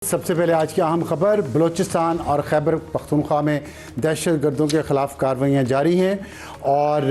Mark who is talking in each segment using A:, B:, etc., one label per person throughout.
A: सबसे पहले आज की अहम खबर, बलूचिस्तान और खैबर पख्तूनख्वा में दहशत गर्दों के ख़िलाफ़ कार्रवाइयाँ जारी हैं और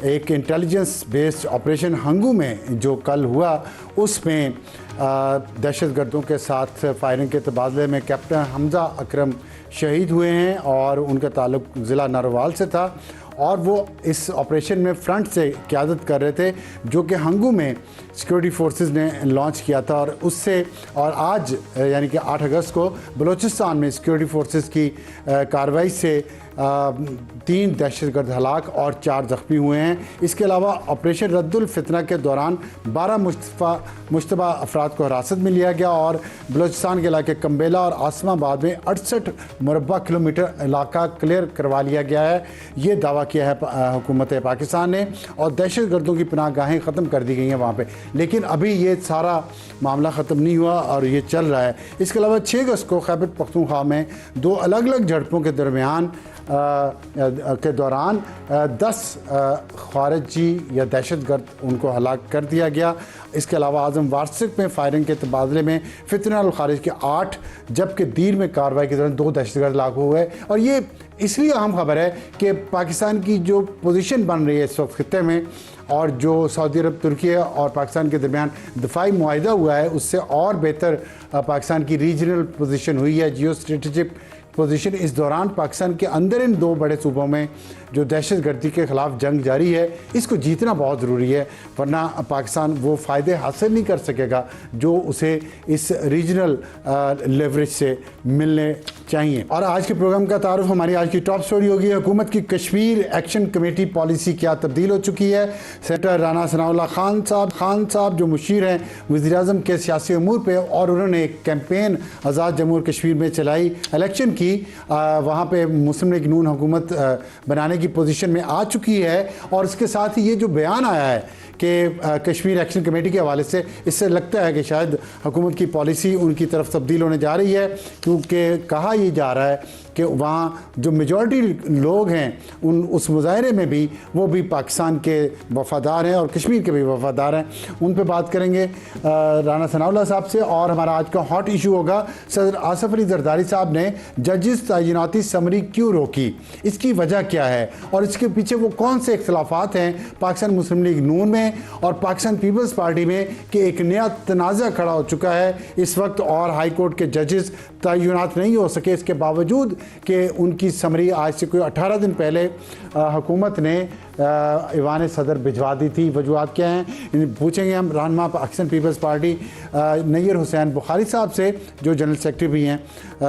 A: एक इंटेलिजेंस बेस्ड ऑपरेशन हंगू में जो कल हुआ उसमें दहशत गर्दों के साथ फायरिंग के तबादले में कैप्टन हमज़ा अकरम शहीद हुए हैं और उनका ताल्लुक़ ज़िला नारोवाल से था और वो इस ऑपरेशन में फ्रंट से क़यादत कर रहे थे जो कि हंगू में सिक्योरिटी फोर्सेस ने लॉन्च किया था और उससे और आज यानी कि 8 अगस्त को बलूचिस्तान में सिक्योरिटी फोर्सेस की कार्रवाई से 3 दहशतगर्द हलाक और 4 ज़ख्मी हुए हैं। इसके अलावा ऑपरेशन रद्दुल फितना के दौरान 12 मुश्तबा अफराद को हिरासत में लिया गया और बलूचिस्तान के इलाके कम्बेला और आसमाबाद में 68 मुरबा किलोमीटर इलाका क्लियर करवा लिया गया है। ये दावा किया है हुकूमत पाकिस्तान ने और दहशत गर्दों की पनाह गाहें ख़त्म कर दी गई हैं वहाँ पर, लेकिन अभी ये सारा मामला ख़त्म नहीं हुआ और ये चल रहा है। इसके अलावा 6 अगस्त को खैबर पख्तूनख्वा में 2 अलग अलग झड़पों के दरमियान के दौरान 10 खारिजी या दहशतगर्द उनको हलाक कर दिया गया। इसके अलावा आज़म वारसिक में फायरिंग के तबादले में फितना अल खारिज के 8 जबकि दीर में कार्रवाई के दौरान 2 दहशतगर्द हलाक हुए और ये इसलिए अहम खबर है कि पाकिस्तान की जो पोजीशन बन रही है इस वक्त खित्ते में और जो सऊदी अरब, तुर्की और पाकिस्तान के दरमियान दफाई मुआहिदा हुआ है उससे और बेहतर पाकिस्तान की रीजनल पोजीशन हुई है, जियो स्ट्रेटजिक पोजीशन। इस दौरान पाकिस्तान के अंदर इन 2 बड़े सूबों में जो दहशत गर्दी के ख़िलाफ़ जंग जारी है इसको जीतना बहुत ज़रूरी है, वरना पाकिस्तान वो फ़ायदे हासिल नहीं कर सकेगा जो उसे इस रीजनल लेवरेज से मिलने चाहिए। और आज के प्रोग्राम का तारुफ हमारी आज की टॉप स्टोरी होगी, हुकूमत की कश्मीर एक्शन कमेटी पॉलिसी क्या तब्दील हो चुकी है। सेनेटर राना सनाउल्लाह खान साहब जो मुशीर हैं वज़ीर-ए-आज़म के सियासी अमूर पे और उन्होंने एक कैंपेन आज़ाद जम्मू और कश्मीर में चलाई, इलेक्शन की वहाँ पे मुस्लिम लीग नून हुकूमत बनाने की पोजीशन में आ चुकी है और इसके साथ ही ये जो बयान आया है कि कश्मीर एक्शन कमेटी के हवाले से, इससे लगता है कि शायद हुकूमत की पॉलिसी उनकी तरफ तब्दील होने जा रही है, क्योंकि कहा यह जा रहा है कि वहाँ जो मेजॉरिटी लोग हैं उस मुजाहरे में भी वो भी पाकिस्तान के वफ़ादार हैं और कश्मीर के भी वफ़ादार हैं। उन पे बात करेंगे राना सनाउल्लाह साहब से। और हमारा आज का हॉट इशू होगा, सदर आसफ अली जरदारी साहब ने जजिस तैनाती समरी क्यों रोकी, इसकी वजह क्या है और इसके पीछे वो कौन से इख्तलाफात हैं पाकिस्तान मुस्लिम लीग नून में और पाकिस्तान पीपल्स पार्टी में कि एक नया तनाज़ा खड़ा हो चुका है इस वक्त और हाई कोर्ट के जजेस तैनात नहीं हो सके, इसके बावजूद कि उनकी समरी आज से कोई 18 दिन पहले हुकूमत ने ईवान सदर भिजवा दी थी। वजूहत क्या हैं पूछेंगे हम रहनुमा पाकिस्तान पीपल्स पार्टी नैयर हुसैन बुखारी साहब से जो जनरल सेक्रेटरी भी हैं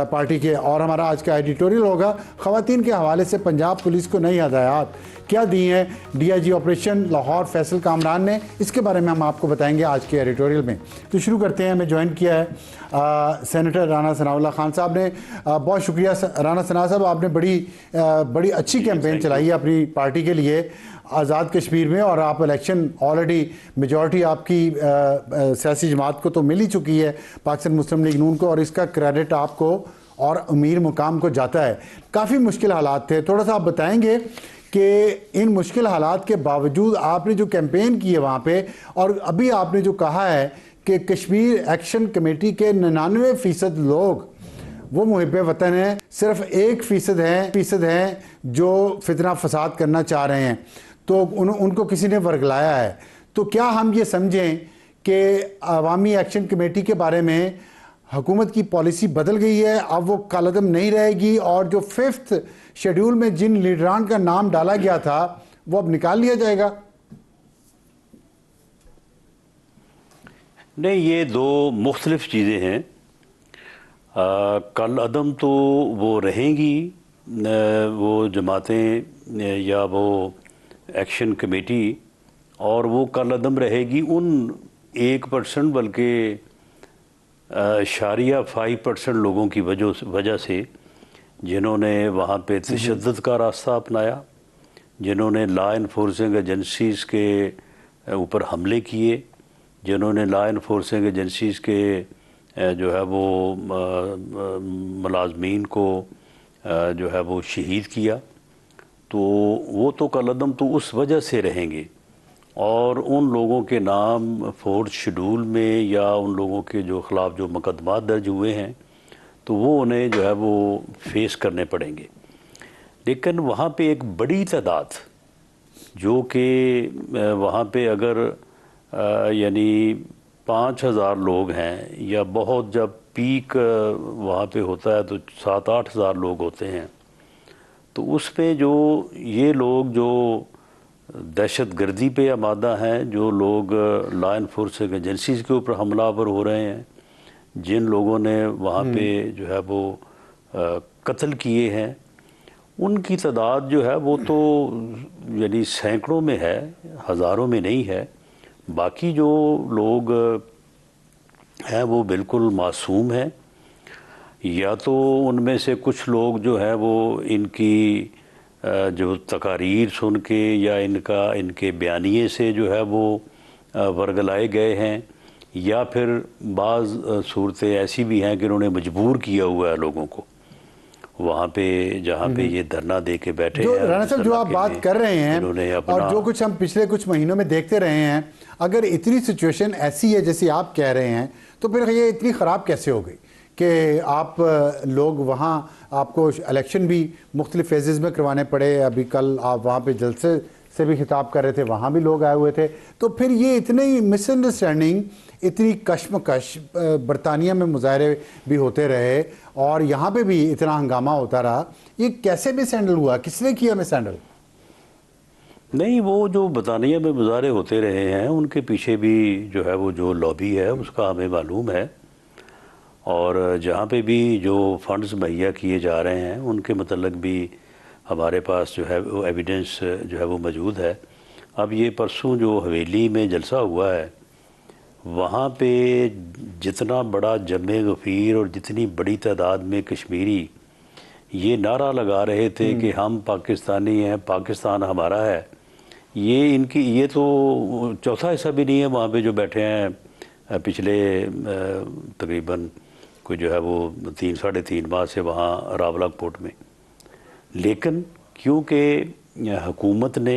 A: पार्टी के। और हमारा आज का एडिटोरियल होगा, ख़वातीन के हवाले से पंजाब पुलिस को नई हदायत क्या दी हैं DIG ऑपरेशन लाहौर फैसल कामरान ने, इसके बारे में हम आपको बताएंगे आज के एडिटोरियल में। तो शुरू करते हैं। हमें ज्वाइन किया है सेनेटर राना सनाउल्लाह खान साहब ने। बहुत शुक्रिया राना सना साहब, आपने बड़ी अच्छी कैंपेन चलाई है अपनी पार्टी के लिए आज़ाद कश्मीर में और आप इलेक्शन ऑलरेडी मेजॉरिटी आपकी सियासी जमात को तो मिल ही चुकी है पाकिस्तान मुस्लिम लीग नून को और इसका क्रेडिट आपको और अमीर मुकाम को जाता है। काफ़ी मुश्किल हालात थे, थोड़ा सा आप बताएंगे कि इन मुश्किल हालात के बावजूद आपने जो कैंपेन की है वहाँ पे और अभी आपने जो कहा है कि कश्मीर एक्शन कमेटी के 99% लोग वो मुहिब वतन हैं, सिर्फ 1% हैं जो फितना फसाद करना चाह रहे हैं, तो उनको किसी ने वर्गलाया है। तो क्या हम ये समझें कि अवामी एक्शन कमेटी के बारे में हुकूमत की पॉलिसी बदल गई है, अब वो कालदम नहीं रहेगी और जो 5th शेड्यूल में जिन लीडरान का नाम डाला गया था वो अब निकाल लिया जाएगा?
B: नहीं, ये 2 मुख्तलिफ चीज़ें हैं। कल अदम तो वो रहेंगी, वो जमातें या वो एक्शन कमेटी, और वो कल अदम रहेगी उन 1% बल्कि 5% लोगों की वजह से जिन्होंने वहाँ पे तशद्दुद का रास्ता अपनाया, जिन्होंने लॉ इन्फोर्सिंग एजेंसीज़ के ऊपर हमले किए, जिन्होंने लॉ इन्फोर्सिंग एजेंसीज़ के जो है वो मुलाजमीन को जो है वो शहीद किया, तो वो तो कलअदम तो उस वजह से रहेंगे। और उन लोगों के नाम फोर्थ शेड्यूल में या उन लोगों के जो ख़िलाफ़ जो मुकदमा दर्ज हुए हैं तो वो उन्हें जो है वो फेस करने पड़ेंगे। लेकिन वहाँ पे एक बड़ी तादाद जो कि वहाँ पे अगर यानी 5,000 लोग हैं या बहुत जब पीक वहाँ पे होता है तो 7-8 हज़ार लोग होते हैं, तो उसमें जो ये लोग जो दहशत गर्दी पे आमादा हैं, जो लोग लॉ इन्फोर्सिंग एजेंसीज़ के ऊपर हमलावर हो रहे हैं, जिन लोगों ने वहाँ पे जो है वो कत्ल किए हैं, उनकी तादाद जो है वो तो यानी सैकड़ों में है, हज़ारों में नहीं है। बाकी जो लोग हैं वो बिल्कुल मासूम हैं, या तो उनमें से कुछ लोग जो हैं वो इनकी जो तकारीर सुन के या इनके बयानिए से जो है वो वर्गलाए गए हैं, या फिर बाज़ सूरतें ऐसी भी हैं कि उन्होंने मजबूर किया हुआ है लोगों को वहाँ पे जहाँ पे ये धरना दे के बैठे
A: जो
B: हैं।
A: राणा साहब जो आप बात कर रहे हैं और जो कुछ हम पिछले कुछ महीनों में देखते रहे हैं, अगर इतनी सिचुएशन ऐसी है जैसी आप कह रहे हैं तो फिर ये इतनी ख़राब कैसे हो गई कि आप लोग वहाँ आपको इलेक्शन भी मुख्तलिफ फेजेस में करवाने पड़े। अभी कल आप वहाँ पे जलसे से भी खिताब कर रहे थे, वहाँ भी लोग आए हुए थे। तो फिर ये इतनी मिसअंडरस्टैंडिंग, इतनी कश्मकश, बरतानिया में मुजाहरे भी होते रहे और यहाँ पे भी इतना हंगामा होता रहा, ये कैसे मिस हैंडल हुआ? किसने किया मिस हैंडल?
B: नहीं, वो जो बरतानिया में मुजाहरे होते रहे हैं उनके पीछे भी जो है वो जो लॉबी है उसका हमें मालूम है, और जहाँ पे भी जो फंड्स मुहैया किए जा रहे हैं उनके मतलब भी हमारे पास जो है वो एविडेंस जो है वो मौजूद है। अब ये परसों जो हवेली में जलसा हुआ है, वहाँ पे जितना बड़ा जमे गफ़ीर और जितनी बड़ी तादाद में कश्मीरी ये नारा लगा रहे थे कि हम पाकिस्तानी हैं, पाकिस्तान हमारा है, ये तो चौथा हिस्सा भी नहीं है वहाँ पे जो बैठे हैं पिछले तकरीबन कोई जो है वो 3-3.5 माह से वहाँ रावला कोर्ट में। लेकिन क्योंकि हुकूमत ने,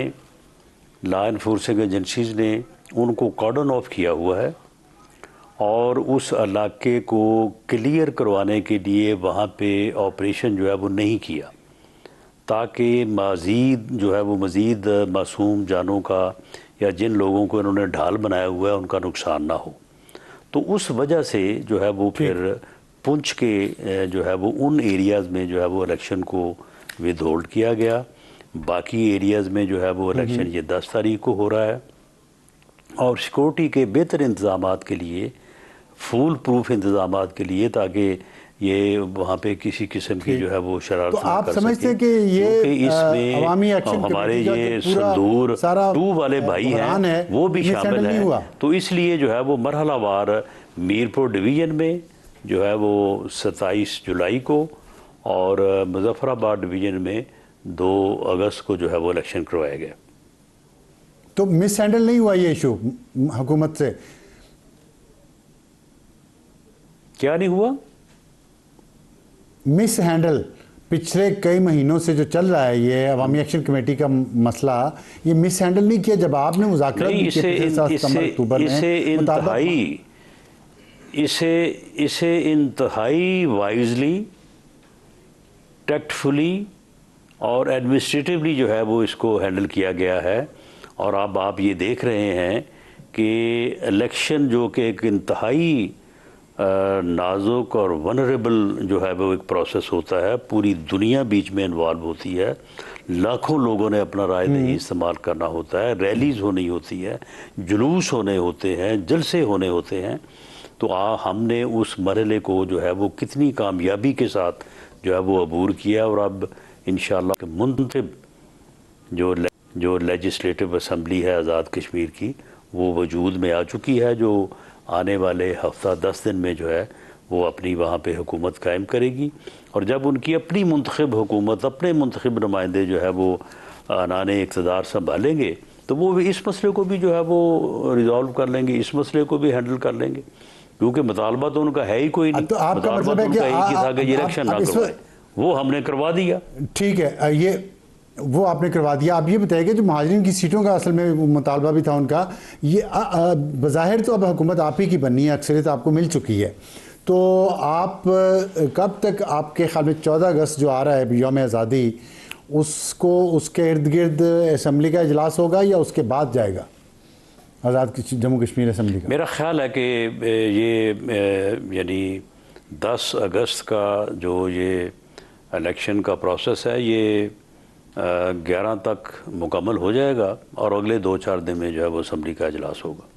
B: लॉ इन्फोर्सिंग एजेंसीज़ ने उनको कॉर्डन ऑफ किया हुआ है और उस इलाके को क्लियर करवाने के लिए वहाँ पे ऑपरेशन जो है वो नहीं किया, ताकि मज़ीद जो है वो मज़ीद मासूम जानों का या जिन लोगों को इन्होंने ढाल बनाया हुआ है उनका नुकसान ना हो। तो उस वजह से जो है वो फिर पुंछ के जो है वो उन एरियाज़ में जो है वो इलेक्शन को विद होल्ड किया गया। बाकी एरियाज़ में जो है वो इलेक्शन ये 10 तारीख को हो रहा है, और सिक्योरिटी के बेहतर इंतज़ामात के लिए, फूल प्रूफ इंतज़ामात के लिए, ताकि ये वहाँ पे किसी किस्म की जो है वो शरारत
A: तो आप समझते हैं कि ये
B: इसमें
A: अवामी एक्शन
B: हमारे ये संदूर 2 वाले भाई हैं वो भी शामिल हैं। तो इसलिए जो है वो मरहलावार मीरपुर डिवीज़न में जो है वो 27 जुलाई को और मुजफ्फराबाद डिवीज़न में 2 अगस्त को जो है वो इलेक्शन करवाया गया।
A: तो मिस हैंडल नहीं हुआ ये इशू हुकूमत से?
B: क्या नहीं हुआ?
A: मिस हैंडल पिछले कई महीनों से जो चल रहा है ये अवामी एक्शन कमेटी का मसला, ये मिस हैंडल नहीं किया जब आपने मुज़ाकरात भी किए पिछले साल अक्टूबर में?
B: इसे इंतहाई वाइजली, टैक्टफुली और एडमिनिस्ट्रेटिवली जो है वो इसको हैंडल किया गया है। और अब आप ये देख रहे हैं कि इलेक्शन जो कि एक इंतहाई नाजुक और वनरेबल जो है वो एक प्रोसेस होता है, पूरी दुनिया बीच में इन्वॉल्व होती है, लाखों लोगों ने अपना राय दही इस्तेमाल करना होता है, रैलीज होनी होती है, जुलूस होने होते हैं, जलसे होने होते हैं। तो हमने उस मरहले को जो है वो कितनी कामयाबी के साथ जो है वो अबूर किया, और अब इंशाअल्लाह मुंतखब जो लेजिस्लेटिव असम्बली है आज़ाद कश्मीर की, वो वजूद में आ चुकी है, जो आने वाले हफ्ता 10 दिन में जो है वो अपनी वहाँ पे हुकूमत कायम करेगी। और जब उनकी अपनी मुंतखब हुकूमत, अपने मुंतखब नुमाइंदे जो है वो आने इक़्तिदार संभालेंगे, तो वो इस मसले को भी जो है वो रिजॉल्व कर लेंगे, इस मसले को भी हैंडल कर लेंगे, क्योंकि मुतालबा तो उनका है ही कोई नहीं।
A: तो आपका मतलब है कि
B: इलेक्शन ना करवाए, वो हमने करवा दिया।
A: ठीक है, ये वो आपने करवा दिया। आप ये बताइए कि जो महाजरीन की सीटों का असल में मुतालबा भी था उनका, ये बज़ाहिर तो अब हुकूमत आप ही की बननी है, अक्सरियत आपको मिल चुकी है, तो आप कब तक, आपके ख्याल में 14 अगस्त जो आ रहा है यौम आज़ादी, उसको उसके इर्द गिर्द असम्बली का इजलास होगा या उसके बाद जाएगा आज़ाद जम्मू कश्मीर असम्बली का?
B: मेरा ख्याल है कि ये यानी 10 अगस्त का जो ये इलेक्शन का प्रोसेस है ये 11 तक मुकम्मल हो जाएगा और अगले 2-4 दिन में जो है वो असम्बली का इजलास होगा।